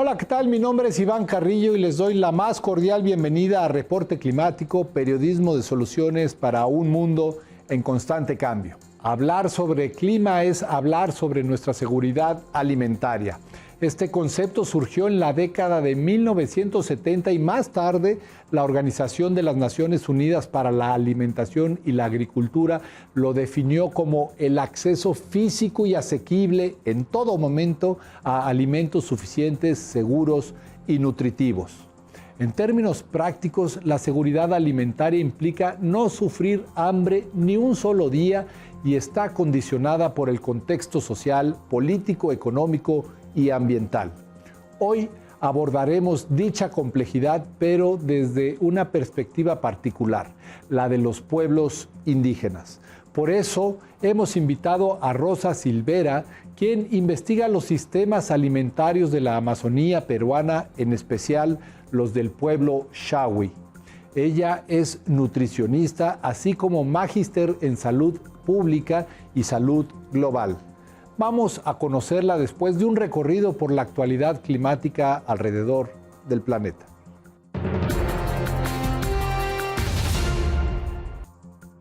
Hola, ¿qué tal? Mi nombre es Iván Carrillo y les doy la más cordial bienvenida a Reporte Climático, periodismo de soluciones para un mundo en constante cambio. Hablar sobre clima es hablar sobre nuestra seguridad alimentaria. Este concepto surgió en la década de 1970 y más tarde la Organización de las Naciones Unidas para la Alimentación y la Agricultura lo definió como el acceso físico y asequible en todo momento a alimentos suficientes, seguros y nutritivos. En términos prácticos, la seguridad alimentaria implica no sufrir hambre ni un solo día y está condicionada por el contexto social, político, económico y ambiental. Hoy abordaremos dicha complejidad, pero desde una perspectiva particular, la de los pueblos indígenas. Por eso hemos invitado a Rosa Silvera, quien investiga los sistemas alimentarios de la Amazonía peruana, en especial los del pueblo Shawi. Ella es nutricionista, así como magíster en salud pública y salud global. Vamos a conocerla después de un recorrido por la actualidad climática alrededor del planeta.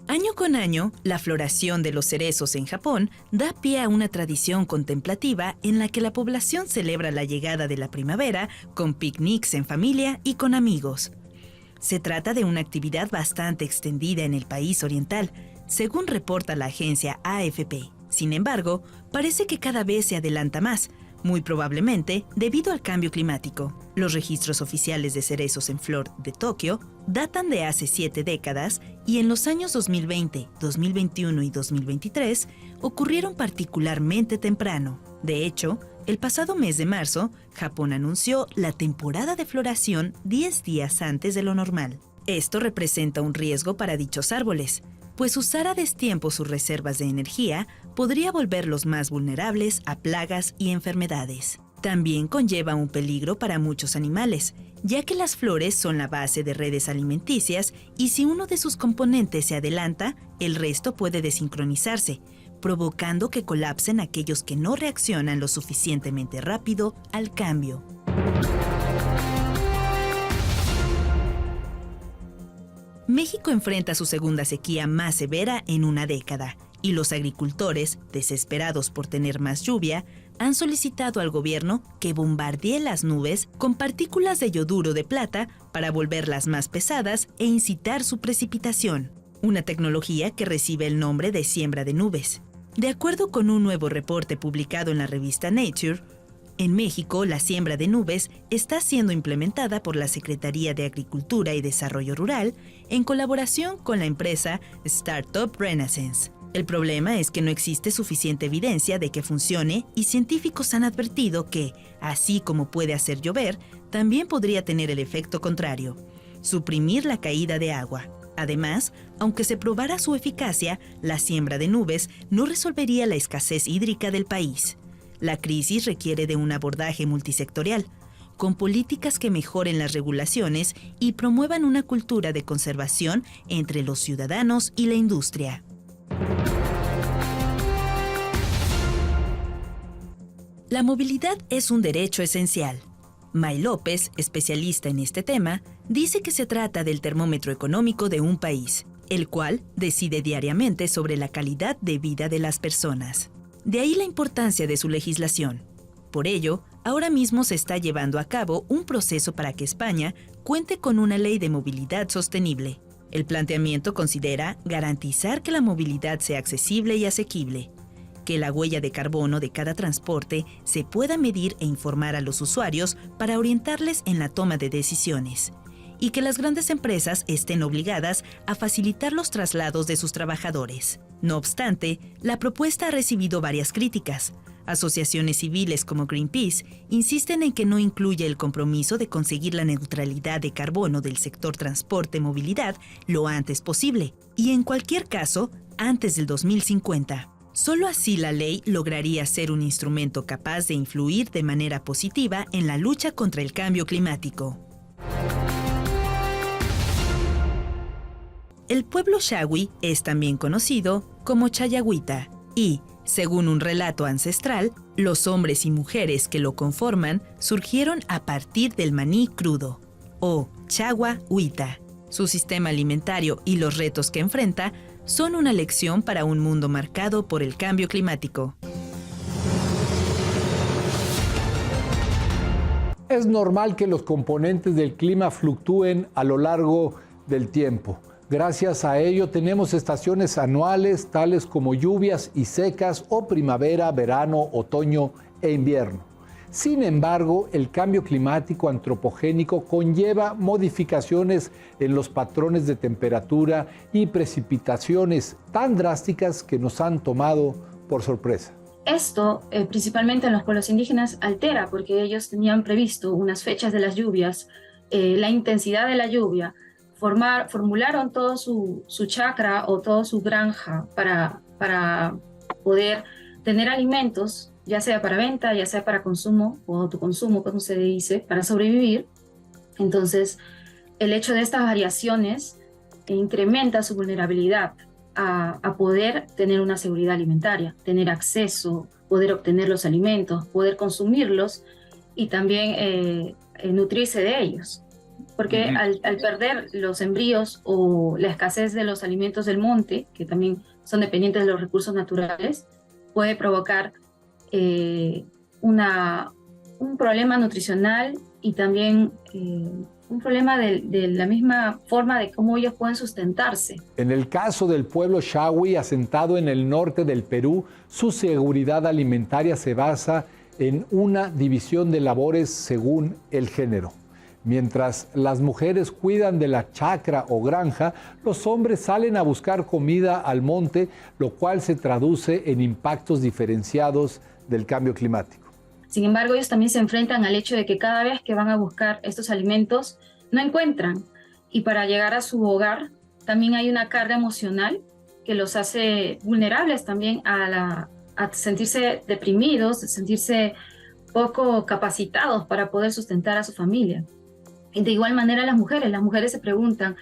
Año con año, la floración de los cerezos en Japón da pie a una tradición contemplativa en la que la población celebra la llegada de la primavera con picnics en familia y con amigos. Se trata de una actividad bastante extendida en el país oriental, según reporta la agencia AFP. Sin embargo, parece que cada vez se adelanta más, muy probablemente debido al cambio climático. Los registros oficiales de cerezos en flor de Tokio datan de hace 7 décadas y en los años 2020, 2021 y 2023 ocurrieron particularmente temprano. De hecho, el pasado mes de marzo, Japón anunció la temporada de floración 10 días antes de lo normal. Esto representa un riesgo para dichos árboles, pues usar a destiempo sus reservas de energía podría volverlos más vulnerables a plagas y enfermedades. También conlleva un peligro para muchos animales, ya que las flores son la base de redes alimenticias y si uno de sus componentes se adelanta, el resto puede desincronizarse, provocando que colapsen aquellos que no reaccionan lo suficientemente rápido al cambio. México enfrenta su segunda sequía más severa en una década y los agricultores, desesperados por tener más lluvia, han solicitado al gobierno que bombardee las nubes con partículas de yoduro de plata para volverlas más pesadas e incitar su precipitación, una tecnología que recibe el nombre de siembra de nubes. De acuerdo con un nuevo reporte publicado en la revista Nature, en México, la siembra de nubes está siendo implementada por la Secretaría de Agricultura y Desarrollo Rural en colaboración con la empresa Startup Renaissance. El problema es que no existe suficiente evidencia de que funcione y científicos han advertido que, así como puede hacer llover, también podría tener el efecto contrario, suprimir la caída de agua. Además, aunque se probara su eficacia, la siembra de nubes no resolvería la escasez hídrica del país. La crisis requiere de un abordaje multisectorial, con políticas que mejoren las regulaciones y promuevan una cultura de conservación entre los ciudadanos y la industria. La movilidad es un derecho esencial. May López, especialista en este tema, dice que se trata del termómetro económico de un país, el cual decide diariamente sobre la calidad de vida de las personas. De ahí la importancia de su legislación. Por ello, ahora mismo se está llevando a cabo un proceso para que España cuente con una ley de movilidad sostenible. El planteamiento considera garantizar que la movilidad sea accesible y asequible, que la huella de carbono de cada transporte se pueda medir e informar a los usuarios para orientarles en la toma de decisiones, y que las grandes empresas estén obligadas a facilitar los traslados de sus trabajadores. No obstante, la propuesta ha recibido varias críticas. Asociaciones civiles como Greenpeace insisten en que no incluye el compromiso de conseguir la neutralidad de carbono del sector transporte-movilidad lo antes posible, y en cualquier caso, antes del 2050. Solo así la ley lograría ser un instrumento capaz de influir de manera positiva en la lucha contra el cambio climático. El pueblo Shawi es también conocido como Chayagüita y, Según un relato ancestral, los hombres y mujeres que lo conforman surgieron a partir del maní crudo, o chagua huita. Su sistema alimentario y los retos que enfrenta son una lección para un mundo marcado por el cambio climático. Es normal que los componentes del clima fluctúen a lo largo del tiempo. Gracias a ello tenemos estaciones anuales tales como lluvias y secas o primavera, verano, otoño e invierno. Sin embargo, el cambio climático antropogénico conlleva modificaciones en los patrones de temperatura y precipitaciones tan drásticas que nos han tomado por sorpresa. Esto, principalmente en los pueblos indígenas, altera porque ellos tenían previsto unas fechas de las lluvias, la intensidad de la lluvia, formularon todo su chacra o toda su granja para poder tener alimentos, ya sea para venta, ya sea para consumo o autoconsumo, como se dice, para sobrevivir. Entonces, el hecho de estas variaciones incrementa su vulnerabilidad a poder tener una seguridad alimentaria, tener acceso, poder obtener los alimentos, poder consumirlos y también nutrirse de ellos. Porque al perder los embrios o la escasez de los alimentos del monte, que también son dependientes de los recursos naturales, puede provocar un problema nutricional y también un problema de la misma forma de cómo ellos pueden sustentarse. En el caso del pueblo Shawi, asentado en el norte del Perú, su seguridad alimentaria se basa en una división de labores según el género. Mientras las mujeres cuidan de la chacra o granja, los hombres salen a buscar comida al monte, lo cual se traduce en impactos diferenciados del cambio climático. Sin embargo, ellos también se enfrentan al hecho de que cada vez que van a buscar estos alimentos, no encuentran. Y para llegar a su hogar, también hay una carga emocional que los hace vulnerables también a sentirse deprimidos, a sentirse poco capacitados para poder sustentar a su familia. Y de igual manera las mujeres se preguntan,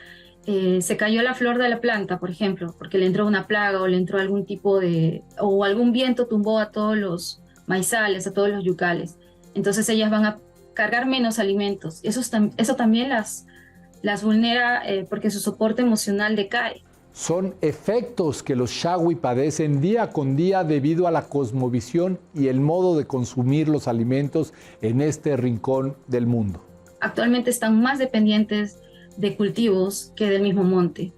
se cayó la flor de la planta, por ejemplo, porque le entró una plaga o le entró algún tipo o algún viento tumbó a todos los maizales, a todos los yucales. Entonces ellas van a cargar menos alimentos. Eso también las vulnera porque su soporte emocional decae. Son efectos que los Shawi padecen día con día debido a la cosmovisión y el modo de consumir los alimentos en este rincón del mundo. Actualmente están más dependientes de cultivos que del mismo monte.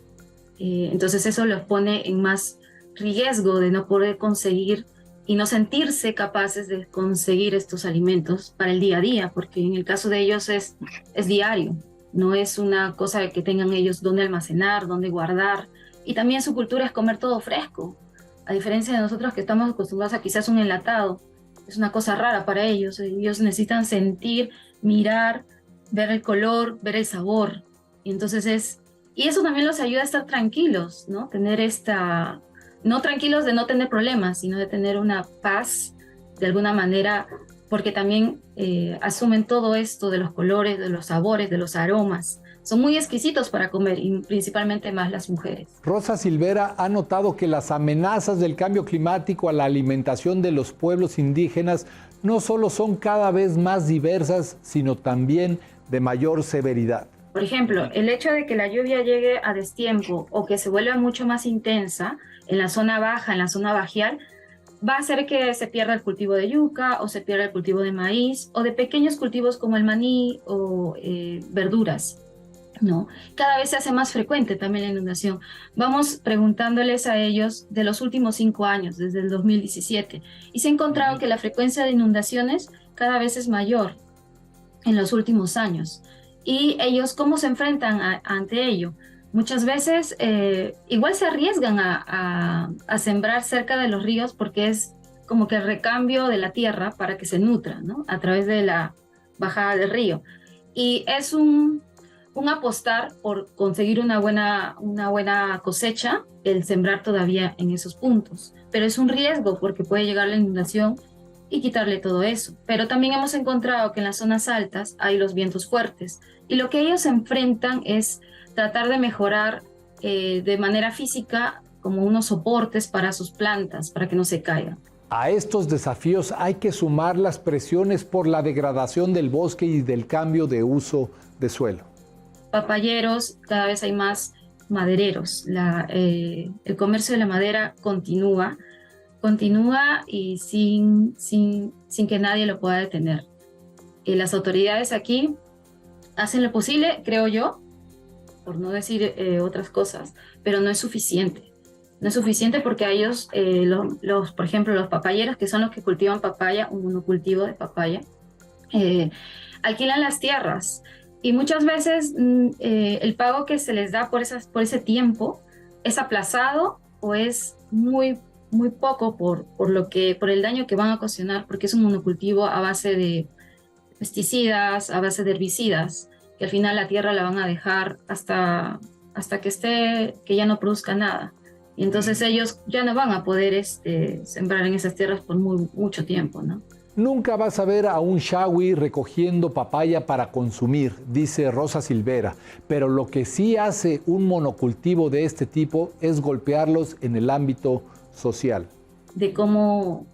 Entonces eso los pone en más riesgo de no poder conseguir y no sentirse capaces de conseguir estos alimentos para el día a día, porque en el caso de ellos es diario, no es una cosa que tengan ellos dónde almacenar, dónde guardar. Y también su cultura es comer todo fresco, a diferencia de nosotros que estamos acostumbrados a quizás un enlatado. Es una cosa rara para ellos. Ellos necesitan sentir, mirar, ver el color, ver el sabor. Y entonces y eso también los ayuda a estar tranquilos, ¿no? No tranquilos de no tener problemas, sino de tener una paz de alguna manera, porque también asumen todo esto de los colores, de los sabores, de los aromas. Son muy exquisitos para comer y principalmente más las mujeres. Rosa Silvera ha notado que las amenazas del cambio climático a la alimentación de los pueblos indígenas no solo son cada vez más diversas, sino también de mayor severidad. Por ejemplo, el hecho de que la lluvia llegue a destiempo o que se vuelva mucho más intensa en la zona baja, en la zona bajial, va a hacer que se pierda el cultivo de yuca o se pierda el cultivo de maíz o de pequeños cultivos como el maní o verduras, ¿no? Cada vez se hace más frecuente también la inundación. Vamos preguntándoles a ellos de los últimos 5 años, desde el 2017, y se ha encontrado que la frecuencia de inundaciones cada vez es mayor en los últimos años. Y ellos, ¿cómo se enfrentan ante ello? Muchas veces igual se arriesgan a sembrar cerca de los ríos porque es como que el recambio de la tierra para que se nutra, ¿no? A través de la bajada del río. Y es un apostar por conseguir una buena cosecha, el sembrar todavía en esos puntos. Pero es un riesgo porque puede llegar la inundación y quitarle todo eso. Pero también hemos encontrado que en las zonas altas hay los vientos fuertes y lo que ellos enfrentan es tratar de mejorar de manera física como unos soportes para sus plantas, para que no se caigan. A estos desafíos hay que sumar las presiones por la degradación del bosque y del cambio de uso de suelo. Papayeros, cada vez hay más madereros. El comercio de la madera continúa y sin que nadie lo pueda detener. Las autoridades aquí hacen lo posible, creo yo, por no decir otras cosas, pero no es suficiente. No es suficiente porque a ellos, por ejemplo, los papayeros, que son los que cultivan papaya, un monocultivo de papaya, alquilan las tierras y muchas veces el pago que se les da por ese tiempo es aplazado o es muy poco por el daño que van a ocasionar, porque es un monocultivo a base de pesticidas, a base de herbicidas, que al final la tierra la van a dejar hasta que ya no produzca nada. Y entonces ellos ya no van a poder sembrar en esas tierras por mucho tiempo, ¿no? Nunca vas a ver a un Shawi recogiendo papaya para consumir, dice Rosa Silvera, pero lo que sí hace un monocultivo de este tipo es golpearlos en el ámbito social. De cómo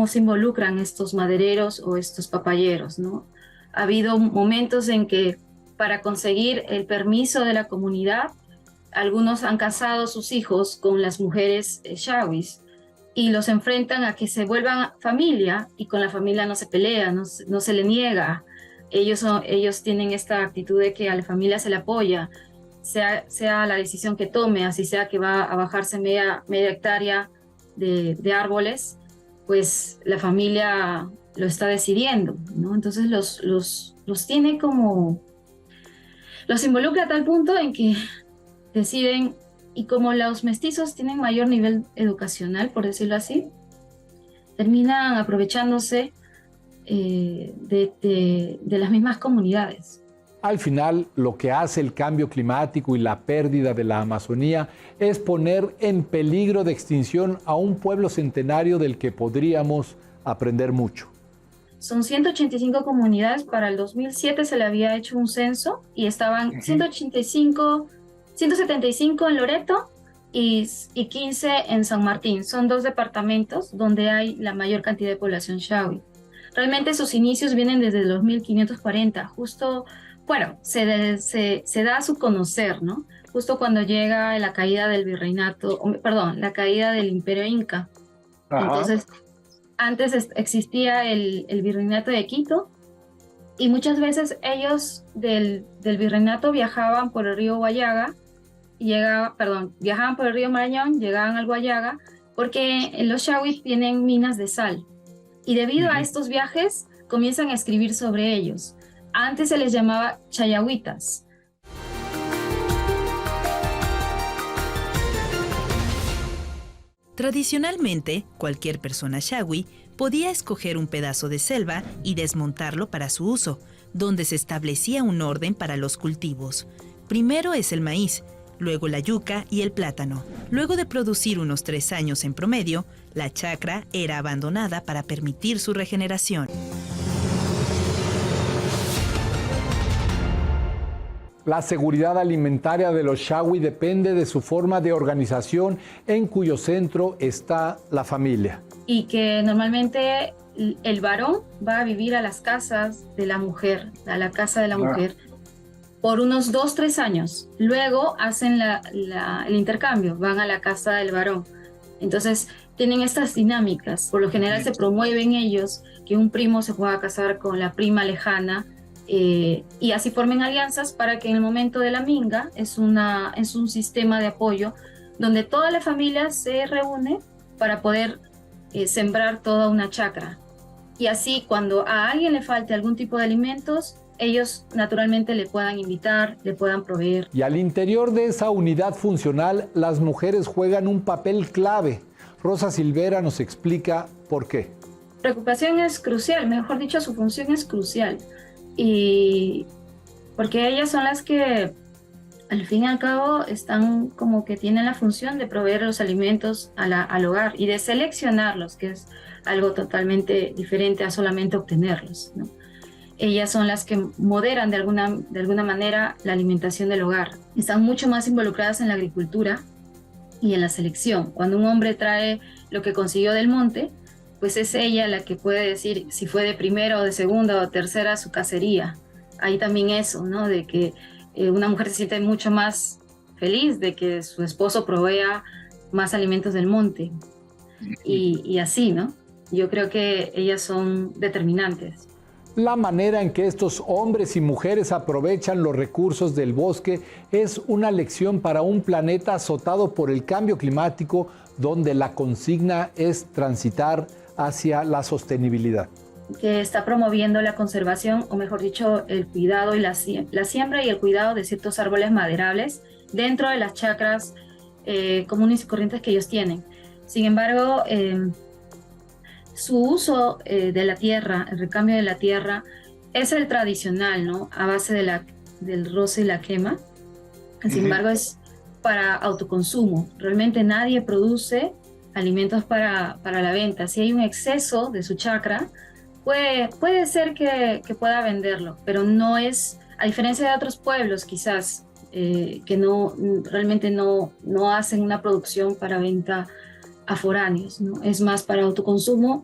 se involucran estos madereros o estos papayeros, ¿no? Ha habido momentos en que para conseguir el permiso de la comunidad, algunos han casado sus hijos con las mujeres Shawis y los enfrentan a que se vuelvan familia, y con la familia no se pelea, no se le niega. Ellos tienen esta actitud de que a la familia se le apoya, sea la decisión que tome, así sea que va a bajarse media hectárea de árboles, pues la familia lo está decidiendo, ¿no? Entonces los tiene como... los involucra a tal punto en que deciden, y como los mestizos tienen mayor nivel educacional, por decirlo así, terminan aprovechándose de las mismas comunidades. Al final, lo que hace el cambio climático y la pérdida de la Amazonía es poner en peligro de extinción a un pueblo centenario del que podríamos aprender mucho. Son 185 comunidades. Para el 2007 se le había hecho un censo y estaban 175 en Loreto y 15 en San Martín. Son 2 departamentos donde hay la mayor cantidad de población Shawi. Realmente sus inicios vienen desde los 1540, justo, bueno, se da a su conocer, ¿no? Justo cuando llega la caída del la caída del Imperio Inca. Ajá. Entonces, antes existía el virreinato de Quito, y muchas veces ellos del virreinato viajaban por el río Guayaga, viajaban por el río Marañón, llegaban al Guayaga, porque los Shawis tienen minas de sal, y debido a estos viajes comienzan a escribir sobre ellos. Antes se les llamaba chayahuitas. Tradicionalmente, cualquier persona Shawi podía escoger un pedazo de selva y desmontarlo para su uso, donde se establecía un orden para los cultivos. Primero es el maíz, luego la yuca y el plátano. Luego de producir unos 3 años en promedio, la chacra era abandonada para permitir su regeneración. La seguridad alimentaria de los Shawi depende de su forma de organización, en cuyo centro está la familia. Y que normalmente el varón va a vivir a las casas de la mujer, a la casa de la mujer, por unos 2-3 años. Luego hacen el intercambio, van a la casa del varón. Entonces tienen estas dinámicas. Por lo general se promueven ellos que un primo se pueda casar con la prima lejana, y así formen alianzas para que en el momento de la minga es un sistema de apoyo donde toda la familia se reúne para poder sembrar toda una chacra. Y así cuando a alguien le falte algún tipo de alimentos, ellos naturalmente le puedan invitar, le puedan proveer. Y al interior de esa unidad funcional, las mujeres juegan un papel clave. Rosa Silvera nos explica por qué. Preocupación es crucial, mejor dicho, su función es crucial. Y porque ellas son las que al fin y al cabo están como que tienen la función de proveer los alimentos al hogar y de seleccionarlos, que es algo totalmente diferente a solamente obtenerlos, ¿no? Ellas son las que moderan de alguna manera la alimentación del hogar. Están mucho más involucradas en la agricultura y en la selección. Cuando un hombre trae lo que consiguió del monte, pues es ella la que puede decir si fue de primera o de segunda o tercera su cacería. Hay también eso, ¿no? De que una mujer se siente mucho más feliz de que su esposo provea más alimentos del monte. Y así, ¿no? Yo creo que ellas son determinantes. La manera en que estos hombres y mujeres aprovechan los recursos del bosque es una lección para un planeta azotado por el cambio climático, donde la consigna es transitar hacia la sostenibilidad. Que está promoviendo la conservación, o mejor dicho, el cuidado y la siembra y el cuidado de ciertos árboles maderables dentro de las chacras comunes y corrientes que ellos tienen. Sin embargo, su uso de la tierra, el recambio de la tierra, es el tradicional, ¿no? A base del roce y la quema. Sin embargo, es para autoconsumo. Realmente nadie produce alimentos para la venta. Si hay un exceso de su chacra, puede ser que pueda venderlo, pero no es, a diferencia de otros pueblos quizás, que realmente no hacen una producción para venta a foráneos, ¿no? Es más para autoconsumo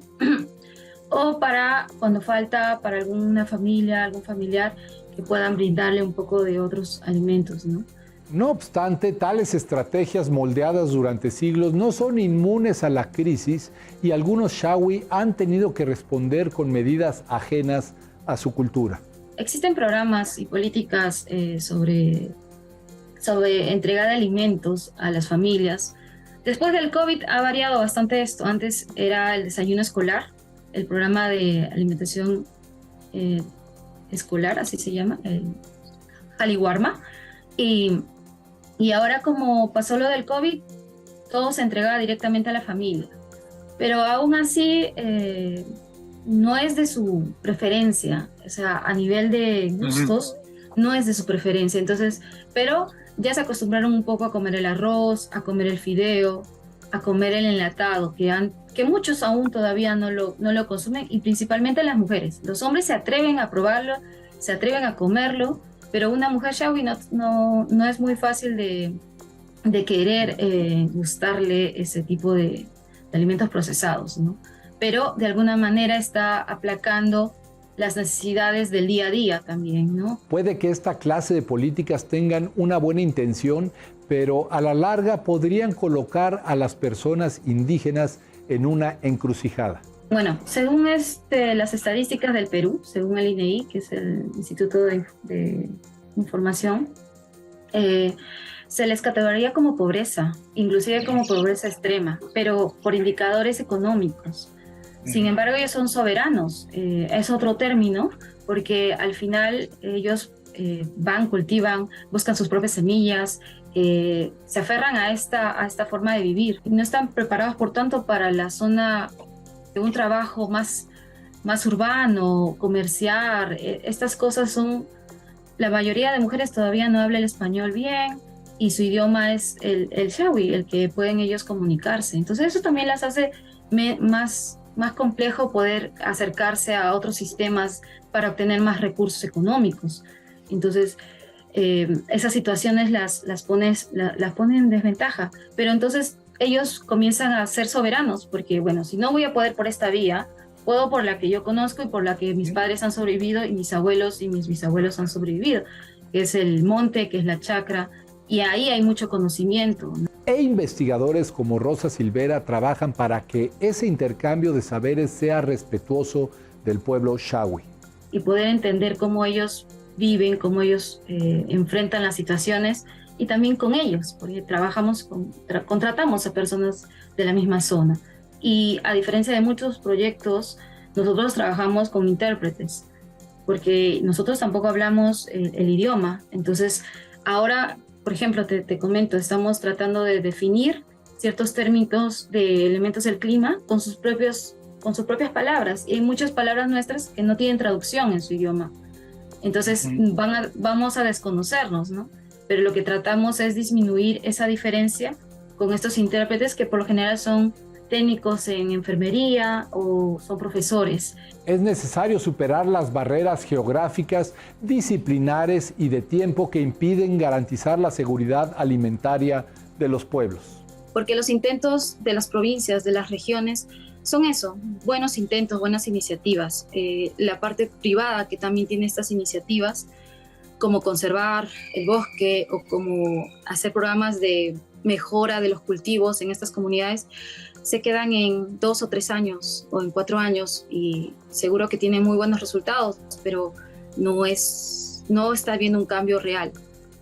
o para cuando falta para alguna familia, algún familiar, que puedan brindarle un poco de otros alimentos, ¿no? No obstante, tales estrategias moldeadas durante siglos no son inmunes a la crisis y algunos Shawi han tenido que responder con medidas ajenas a su cultura. Existen programas y políticas sobre entrega de alimentos a las familias. Después del COVID ha variado bastante esto. Antes era el desayuno escolar, el programa de alimentación escolar, así se llama, el Haliwarma. Y ahora, como pasó lo del COVID, todo se entregaba directamente a la familia. Pero aún así, no es de su preferencia. O sea, a nivel de gustos, no es de su preferencia. Entonces, pero ya se acostumbraron un poco a comer el arroz, a comer el fideo, a comer el enlatado, que muchos aún todavía no lo consumen, y principalmente las mujeres. Los hombres se atreven a probarlo, se atreven a comerlo, pero una mujer Shawi no es muy fácil de querer gustarle ese tipo de alimentos procesados, ¿no? Pero de alguna manera está aplacando las necesidades del día a día también, ¿no? Puede que esta clase de políticas tengan una buena intención, pero a la larga podrían colocar a las personas indígenas en una encrucijada. Bueno, según las estadísticas del Perú, según el INEI, que es el Instituto de Información, se les categorizaría como pobreza, inclusive como pobreza extrema, pero por indicadores económicos. Sin embargo, ellos son soberanos, es otro término, porque al final ellos cultivan, buscan sus propias semillas, se aferran a esta forma de vivir. No están preparados, por tanto, para la zona de un trabajo más urbano, comercial. Estas cosas son, la mayoría de mujeres todavía no habla el español bien, y su idioma es el Shawi, el que pueden ellos comunicarse. Entonces eso también las hace más complejo poder acercarse a otros sistemas para obtener más recursos económicos. Entonces, esas situaciones las ponen en desventaja. Pero entonces ellos comienzan a ser soberanos, porque bueno, si no voy a poder por esta vía, puedo por la que yo conozco y por la que mis padres han sobrevivido y mis abuelos y mis bisabuelos han sobrevivido, que es el monte, que es la chacra, y ahí hay mucho conocimiento, ¿no? E investigadores como Rosa Silvera trabajan para que ese intercambio de saberes sea respetuoso del pueblo Shawi. Y poder entender cómo ellos viven, cómo ellos enfrentan las situaciones, y también con ellos, porque contratamos a personas de la misma zona. Y a diferencia de muchos proyectos, nosotros trabajamos con intérpretes, porque nosotros tampoco hablamos el idioma. Entonces, ahora, por ejemplo, te comento, estamos tratando de definir ciertos términos de elementos del clima con sus propias palabras. Y hay muchas palabras nuestras que no tienen traducción en su idioma. Entonces, vamos a desconocernos, ¿no? Pero lo que tratamos es disminuir esa diferencia con estos intérpretes, que por lo general son técnicos en enfermería o son profesores. Es necesario superar las barreras geográficas, disciplinares y de tiempo que impiden garantizar la seguridad alimentaria de los pueblos. porque los intentos de las provincias, de las regiones, son eso, buenos intentos, buenas iniciativas. La parte privada que también tiene estas iniciativas, como conservar el bosque o como hacer programas de mejora de los cultivos en estas comunidades, se quedan en 2 o 3 años o en 4 años y seguro que tienen muy buenos resultados, pero no está habiendo un cambio real,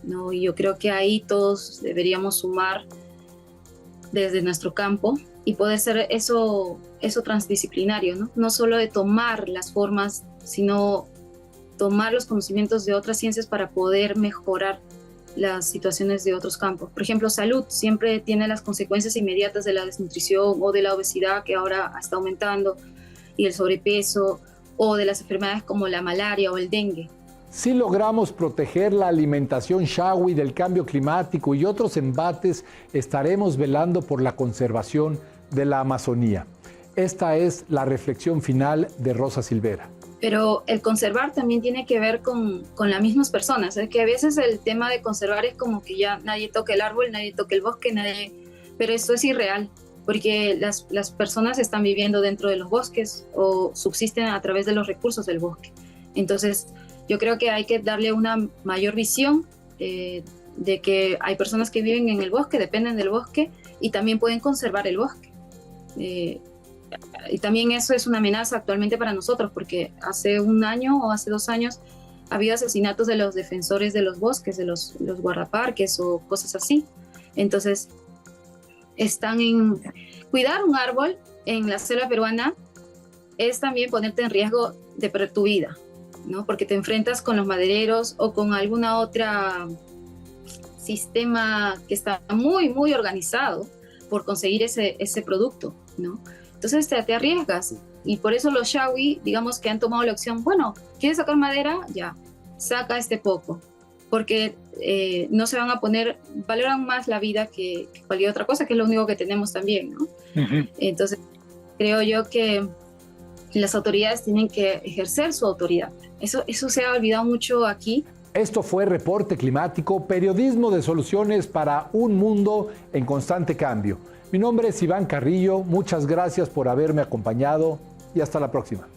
¿no? Y yo creo que ahí todos deberíamos sumar desde nuestro campo y poder ser eso transdisciplinario, ¿no? No solo de tomar las formas, sino tomar los conocimientos de otras ciencias para poder mejorar las situaciones de otros campos. Por ejemplo, salud siempre tiene las consecuencias inmediatas de la desnutrición o de la obesidad que ahora está aumentando y el sobrepeso o de las enfermedades como la malaria o el dengue. Si logramos proteger la alimentación Shawi del cambio climático y otros embates, estaremos velando por la conservación de la Amazonía. Esta es la reflexión final de Rosa Silvera. Pero el conservar también tiene que ver con las mismas personas. Es que a veces el tema de conservar es como que ya nadie toca el árbol, nadie toca el bosque, pero esto es irreal, porque las personas están viviendo dentro de los bosques o subsisten a través de los recursos del bosque. Entonces, yo creo que hay que darle una mayor visión de que hay personas que viven en el bosque, dependen del bosque y también pueden conservar el bosque. Y también eso es una amenaza actualmente para nosotros, porque hace 1 año o hace 2 años ha habido asesinatos de los defensores de los bosques, de los guardaparques o cosas así. Entonces, cuidar un árbol en la selva peruana es también ponerte en riesgo de perder tu vida, ¿no? Porque te enfrentas con los madereros o con alguna otra sistema que está muy, muy organizado por conseguir ese producto, ¿no? Entonces te arriesgas y por eso los Shawi, digamos que han tomado la opción, bueno, ¿quieres sacar madera? Ya, saca este poco, porque no se van a valoran más la vida que cualquier otra cosa, que es lo único que tenemos también, ¿no? Uh-huh. Entonces creo yo que las autoridades tienen que ejercer su autoridad. Eso se ha olvidado mucho aquí. Esto fue Reporte Climático, periodismo de soluciones para un mundo en constante cambio. Mi nombre es Iván Carrillo, muchas gracias por haberme acompañado y hasta la próxima.